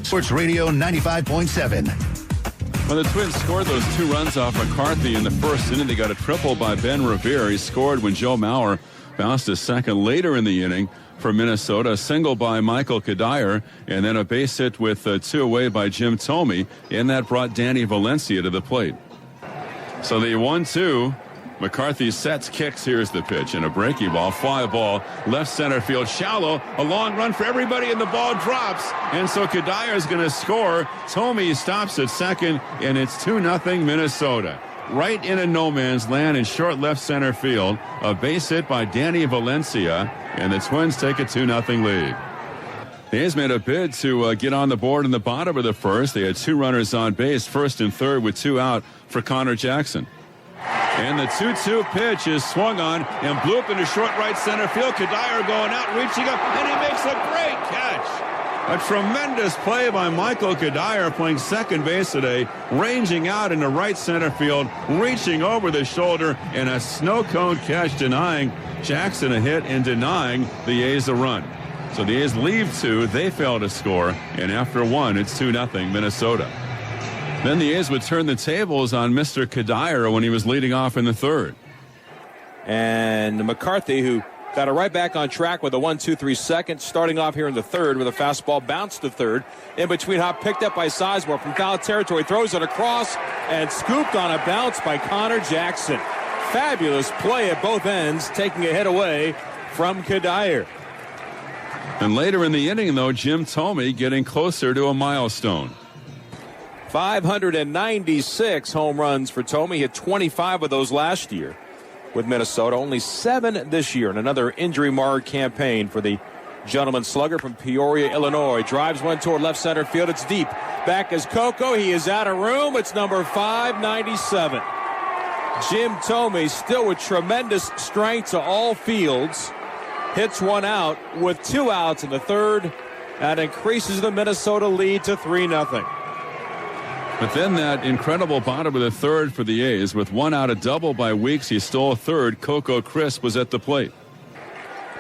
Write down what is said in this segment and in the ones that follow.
Sports Radio 95.7. When the Twins scored those 2 runs off McCarthy in the first inning, they got a triple by Ben Revere. He scored when Joe Mauer bounced a second later in the inning for Minnesota. A single by Michael Kadire, and then a base hit with 2 away by Jim Thome, and that brought Danny Valencia to the plate. So the 1-2. McCarthy sets, kicks. Here's the pitch, and a breaking ball, fly ball, left center field, shallow, a long run for everybody, and the ball drops. And so Kadire is going to score. Thome stops at second, and it's 2-0 Minnesota. Right in a no man's land in short left center field. A base hit by Danny Valencia, and the Twins take a 2-0 lead. The A's made a bid to get on the board in the bottom of the first. They had 2 runners on base, first and third, with 2 out for Connor Jackson. And the 2-2 pitch is swung on and bloop into short right center field. Kadire going out, reaching up, and he makes a great catch. A tremendous play by Michael Kadire, playing second base today, ranging out into right center field, reaching over the shoulder, and a snow cone catch, denying Jackson a hit and denying the A's a run. So the A's leave 2, they fail to score, and after 1, it's 2-0 Minnesota. Then the A's would turn the tables on Mr. Kadire when he was leading off in the third. And McCarthy, who got it right back on track with a 1-2-3 second, starting off here in the third with a fastball, bounced to third. In between hop, picked up by Sizemore from foul territory, throws it across, and scooped on a bounce by Connor Jackson. Fabulous play at both ends, taking a hit away from Kadire. And later in the inning, though, Jim Thome getting closer to a milestone. 596 home runs for Thome. He hit 25 of those last year with Minnesota. Only 7 this year in another injury-marred campaign for the gentleman slugger from Peoria, Illinois. Drives one toward left center field. It's deep. Back is Coco. He is out of room. It's number 597. Jim Thome, still with tremendous strength to all fields, hits one out with 2 outs in the third and increases the Minnesota lead to 3-0. But then that incredible bottom of the third for the A's. With 1 out, a double by Weeks. He stole a third. Coco Crisp was at the plate.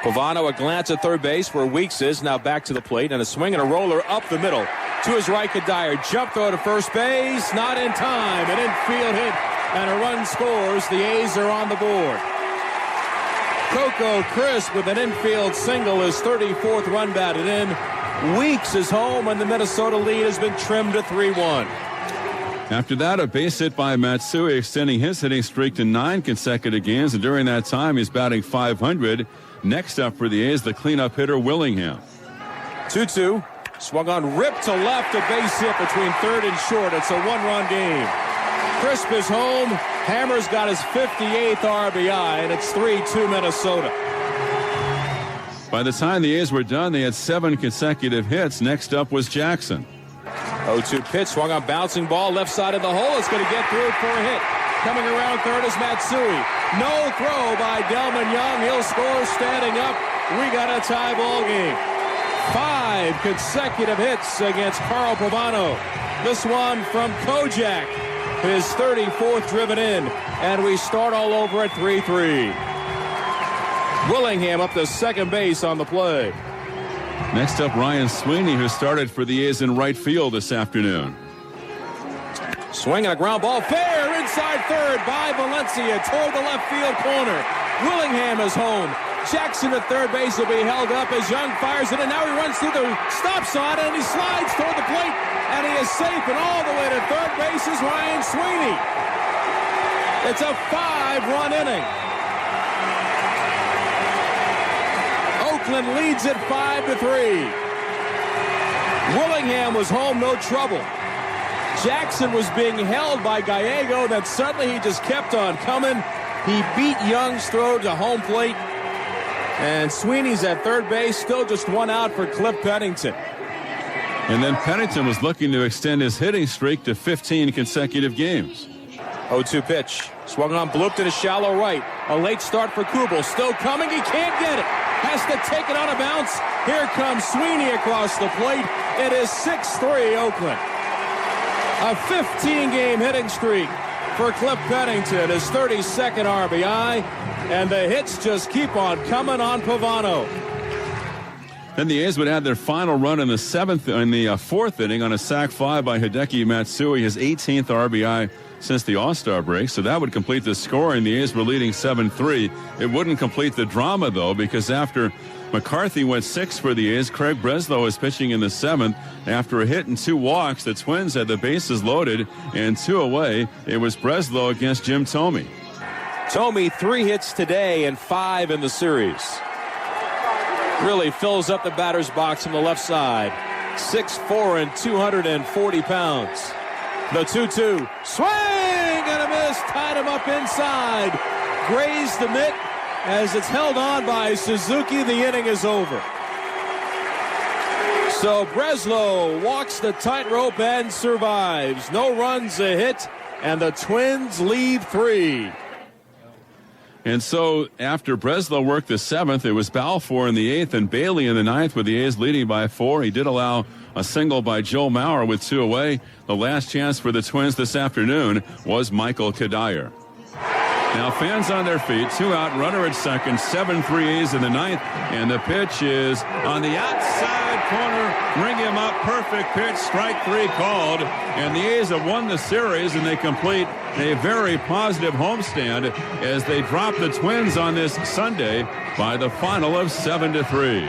Pavano, a glance at third base where Weeks is. Now back to the plate, and a swing and a roller up the middle. To his right, Kadire. Jump throw to first base. Not in time. An infield hit, and a run scores. The A's are on the board. Coco Crisp with an infield single, his 34th run batted in. Weeks is home, and the Minnesota lead has been trimmed to 3-1. After that, a base hit by Matsui, extending his hitting streak to 9 consecutive games, and during that time, he's batting .500. Next up for the A's, the cleanup hitter, Willingham. 2-2. Swung on, ripped to left, a base hit between third and short. It's a 1-run game. Crisp is home. Hammer's got his 58th RBI, and it's 3-2 Minnesota. By the time the A's were done, they had 7 consecutive hits. Next up was Jackson. 0-2 pitch, swung on, bouncing ball, left side of the hole. It's going to get through for a hit. Coming around third is Matsui. No throw by Delman Young. He'll score standing up. We got a tie ball game. 5 consecutive hits against Carl Pavano. This one from Kojak, his 34th driven in. And we start all over at 3-3. Willingham up to second base on the play. Next up, Ryan Sweeney, who started for the A's in right field this afternoon. Swinging a ground ball, fair, inside third by Valencia toward the left field corner. Willingham is home. Jackson at third base will be held up as Young fires it, and now he runs through the stop sign, and he slides toward the plate, and he is safe, and all the way to third base is Ryan Sweeney. It's a 5-run inning. Oakland leads it 5-3. Willingham was home, no trouble. Jackson was being held by Gallego, then suddenly he just kept on coming. He beat Young's throw to home plate. And Sweeney's at third base, still just 1 out for Cliff Pennington. And then Pennington was looking to extend his hitting streak to 15 consecutive games. 0-2 pitch. Swung on, blooped to the shallow right. A late start for Kubel. Still coming. He can't get it. Has to take it on a bounce. Here comes Sweeney across the plate. It is 6-3 Oakland. A 15-game hitting streak for Cliff Pennington, his 32nd RBI. And the hits just keep on coming on Pavano. Then the A's would add their final run in the fourth inning on a sac fly by Hideki Matsui, his 18th RBI since the All-Star break. So that would complete the scoring. The A's were leading 7-3. It wouldn't complete the drama, though, because after McCarthy went 6 for the A's, Craig Breslow was pitching in the 7th. After a hit and 2 walks, the Twins had the bases loaded and 2 away. It was Breslow against Jim Thome. Thome, 3 hits today and 5 in the series. Really fills up the batter's box from the left side. 6'4" and 240 pounds. The 2-2. Swing and a miss. Tied him up inside. Grazed the mitt. As it's held on by Suzuki, the inning is over. So Breslow walks the tightrope and survives. No runs, a hit, and the Twins lead 3. And so after Breslow worked the 7th, it was Balfour in the 8th and Bailey in the 9th, with the A's leading by 4. He did allow a single by Joe Mauer with 2 away. The last chance for the Twins this afternoon was Michael Kadire. Now fans on their feet, 2 out, runner at second, 7-3 A's in the 9th, and the pitch is on the outside corner. Ring him up, perfect pitch, strike 3 called, and the A's have won the series, and they complete a very positive homestand as they drop the Twins on this Sunday by the final of 7-3.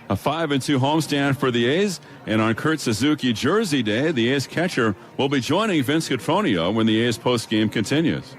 A 5-2 homestand for the A's, and on Kurt Suzuki Jersey Day, the A's catcher will be joining Vince Cotroneo when the A's postgame continues.